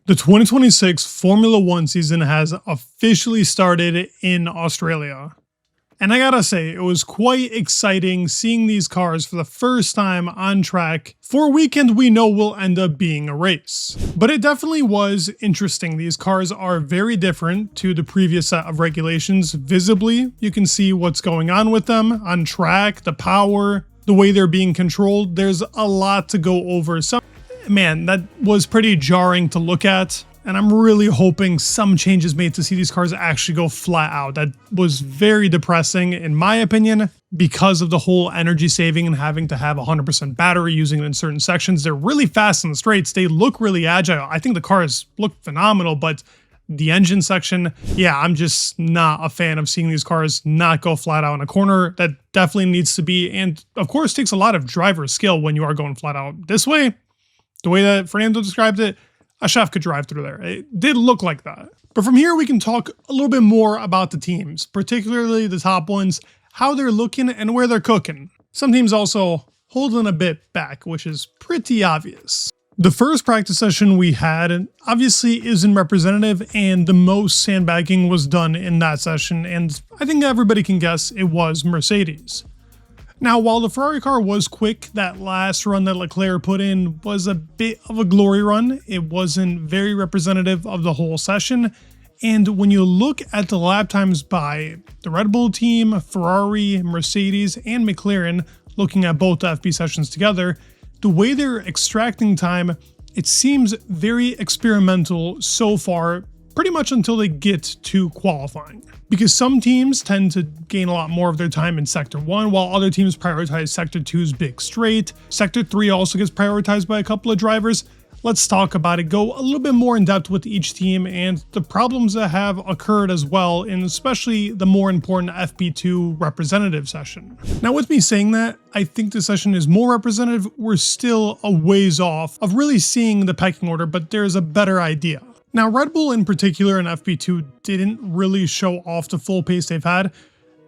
The 2026 Formula One season has officially started in Australia. And I gotta say, it was quite exciting seeing these cars for the first time on track for a weekend we know will end up being a race. But it definitely was interesting. These cars are very different to the previous set of regulations. Visibly, you can see what's going on with them on track, the power, the way they're being controlled. There's a lot to go over. Man, that was pretty jarring to look at, and I'm really hoping some changes made to see these cars actually go flat out. That was very depressing, in my opinion, because of the whole energy saving and having to have 100% battery using it in certain sections. They're really fast in the straights. They look really agile. I think the cars look phenomenal, but the engine section, yeah, I'm just not a fan of seeing these cars not go flat out in a corner. That definitely needs to be, and of course takes a lot of driver skill when you are going flat out this way. The way that Fernando described it, a chef could drive through there. It did look like that. But from here, we can talk a little bit more about the teams, particularly the top ones, how they're looking and where they're cooking. Some teams also holding a bit back, which is pretty obvious. The first practice session we had obviously isn't representative, and the most sandbagging was done in that session, and I think everybody can guess it was Mercedes. Now, while the Ferrari car was quick, that last run that Leclerc put in was a bit of a glory run. It wasn't very representative of the whole session. And when you look at the lap times by the Red Bull team, Ferrari, Mercedes, and McLaren, looking at both the FP sessions together, the way they're extracting time, it seems very experimental so far, pretty much until they get to qualifying. Because some teams tend to gain a lot more of their time in Sector 1, while other teams prioritize Sector 2's big straight. Sector 3 also gets prioritized by a couple of drivers. Let's talk about it, go a little bit more in depth with each team and the problems that have occurred as well, in especially the more important FP2 representative session. Now, with me saying that, I think the session is more representative. We're still a ways off of really seeing the pecking order, but there's a better idea. Now, Red Bull in particular in FP2 didn't really show off the full pace they've had.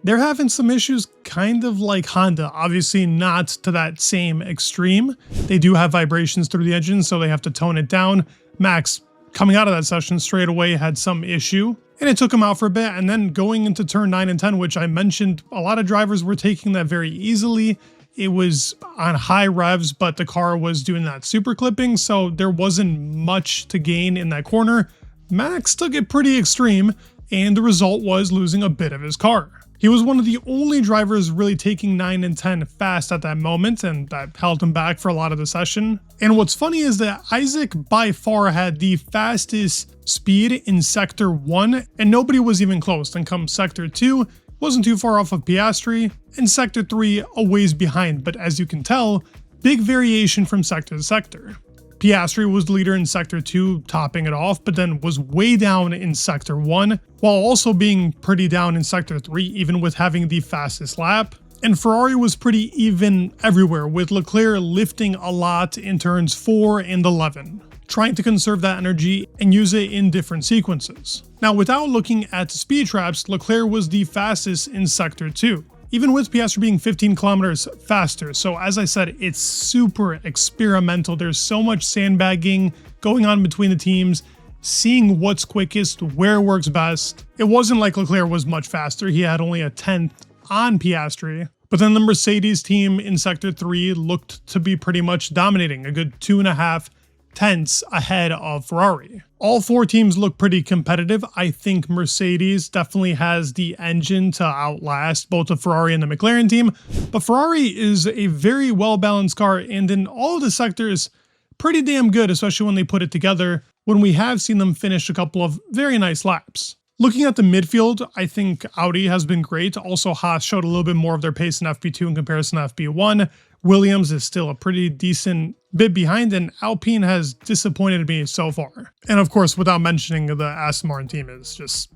They're having some issues kind of like Honda, obviously not to that same extreme. They do have vibrations through the engine, so they have to tone it down. Max, coming out of that session straight away, had some issue, and it took him out for a bit. And then going into turn 9 and 10, which I mentioned, a lot of drivers were taking that very easily. It was on high revs, but the car was doing that super clipping, so there wasn't much to gain in that corner. Max took it pretty extreme, and the result was losing a bit of his car. He was one of the only drivers really taking 9 and 10 fast at that moment, and that held him back for a lot of the session. And what's funny is that Isaac by far had the fastest speed in Sector 1, and nobody was even close. Then come Sector 2, wasn't too far off of Piastri, and Sector 3 a ways behind, but as you can tell, big variation from sector to sector. Piastri was the leader in Sector 2, topping it off, but then was way down in Sector 1, while also being pretty down in Sector 3, even with having the fastest lap. And Ferrari was pretty even everywhere, with Leclerc lifting a lot in turns 4 and 11, trying to conserve that energy and use it in different sequences. Now, without looking at speed traps, Leclerc was the fastest in Sector 2, even with Piastri being 15 kilometers faster. So as I said, it's super experimental. There's so much sandbagging going on between the teams, seeing what's quickest, where works best. It wasn't like Leclerc was much faster. He had only a 10th on Piastri. But then the Mercedes team in Sector 3 looked to be pretty much dominating, a good 2.5 tenths ahead of Ferrari. All four teams look pretty competitive. I think Mercedes definitely has the engine to outlast both the Ferrari and the McLaren team, but Ferrari is a very well-balanced car, and in all of the sectors, pretty damn good, especially when they put it together, when we have seen them finish a couple of very nice laps. Looking at the midfield, I think Audi has been great. Also, Haas showed a little bit more of their pace in FP2 in comparison to FP1. Williams is still a pretty decent bit behind, and Alpine has disappointed me so far. And of course, without mentioning the Aston Martin team is just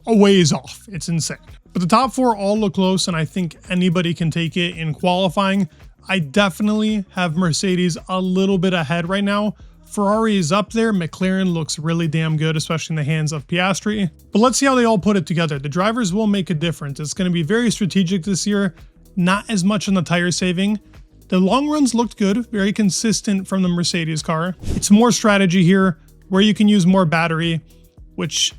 a ways off. It's insane. But the top four all look close, and I think anybody can take it in qualifying. I definitely have Mercedes a little bit ahead right now. Ferrari is up there. McLaren looks really damn good, especially in the hands of Piastri. But let's see how they all put it together. The drivers will make a difference. It's going to be very strategic this year, not as much on the tire saving. The long runs looked good, very consistent from the Mercedes car. It's more strategy here, where you can use more battery, which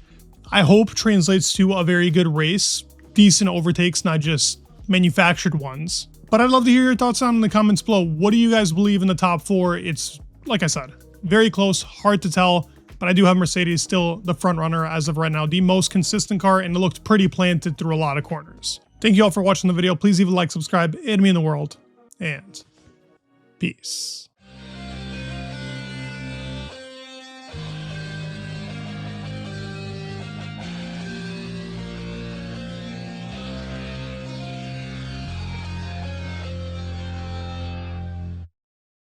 I hope translates to a very good race, decent overtakes, not just manufactured ones. But I'd love to hear your thoughts on in the comments below. What do you guys believe in the top 4? It's, like I said, very close, hard to tell, but I do have Mercedes still the front runner as of right now, the most consistent car, and it looked pretty planted through a lot of corners. Thank you all for watching the video. Please leave a like, subscribe, it means the world, and peace.